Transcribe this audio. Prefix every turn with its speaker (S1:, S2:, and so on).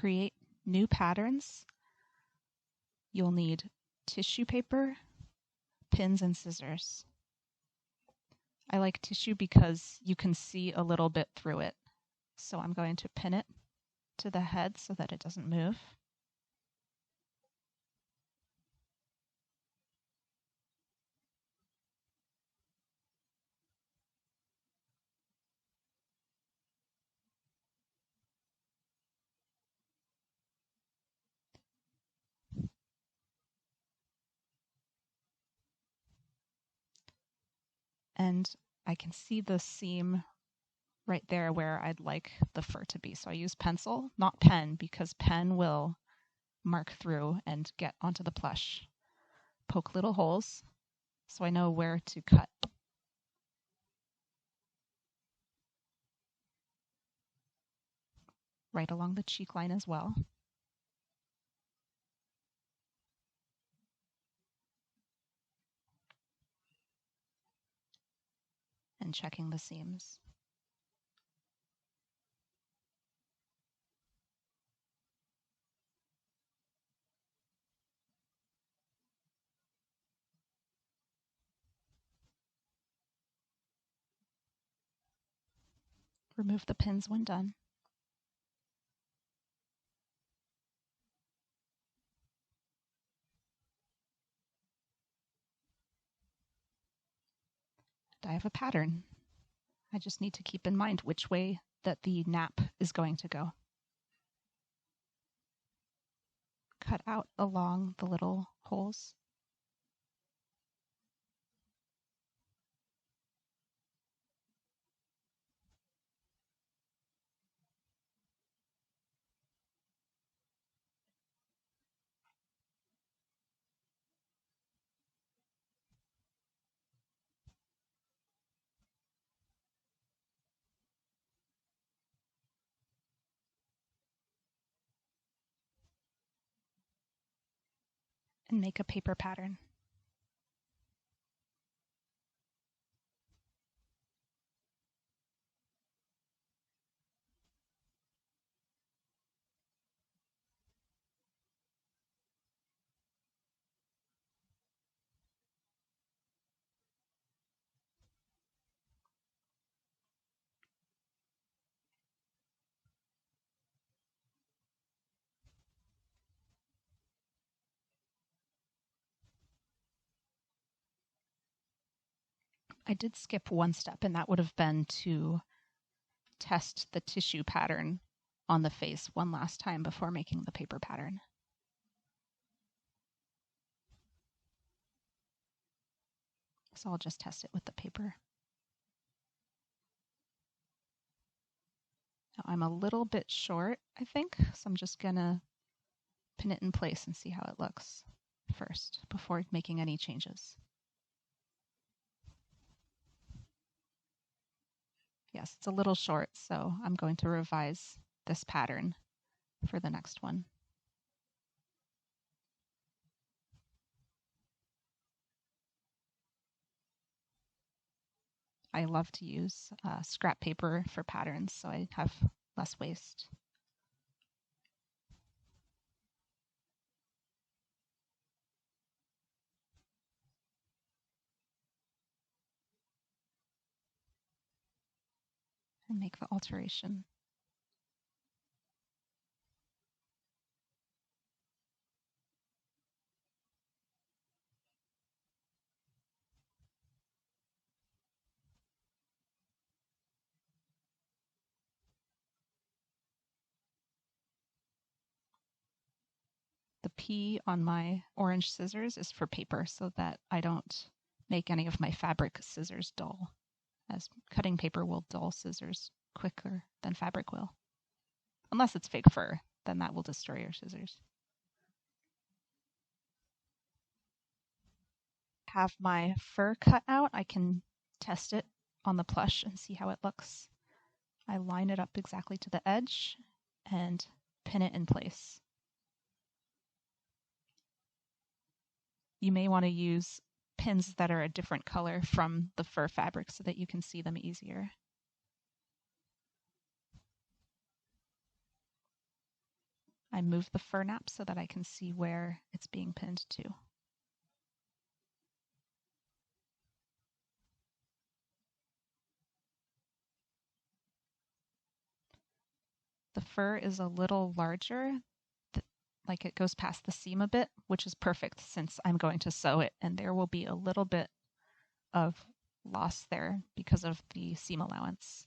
S1: create new patterns, you'll need tissue paper, pins, and scissors. I like tissue because you can see a little bit through it. So I'm going to pin it to the head so that it doesn't move. And I can see the seam right there where I'd like the fur to be. So I use pencil, not pen, because pen will mark through and get onto the plush. Poke little holes so I know where to cut. Right along the cheek line as well. And checking the seams. Remove the pins when done. I have a pattern. I just need to keep in mind which way that the nap is going to go. Cut out along the little holes. And make a paper pattern. I did skip one step, and that would have been to test the tissue pattern on the face one last time before making the paper pattern. So I'll just test it with the paper. Now I'm a little bit short, I think, so I'm just gonna pin it in place and see how it looks first before making any changes. Yes, it's a little short, so I'm going to revise this pattern for the next one. I love to use scrap paper for patterns, so I have less waste. And make the alteration. The P on my orange scissors is for paper so that I don't make any of my fabric scissors dull, as cutting paper will dull scissors quicker than fabric will. Unless it's fake fur, then that will destroy your scissors. Have my fur cut out, I can test it on the plush and see how it looks. I line it up exactly to the edge and pin it in place. You may want to use pins that are a different color from the fur fabric so that you can see them easier. I move the fur nap so that I can see where it's being pinned to. The fur is a little larger, like it goes past the seam a bit, which is perfect since I'm going to sew it, and there will be a little bit of loss there because of the seam allowance.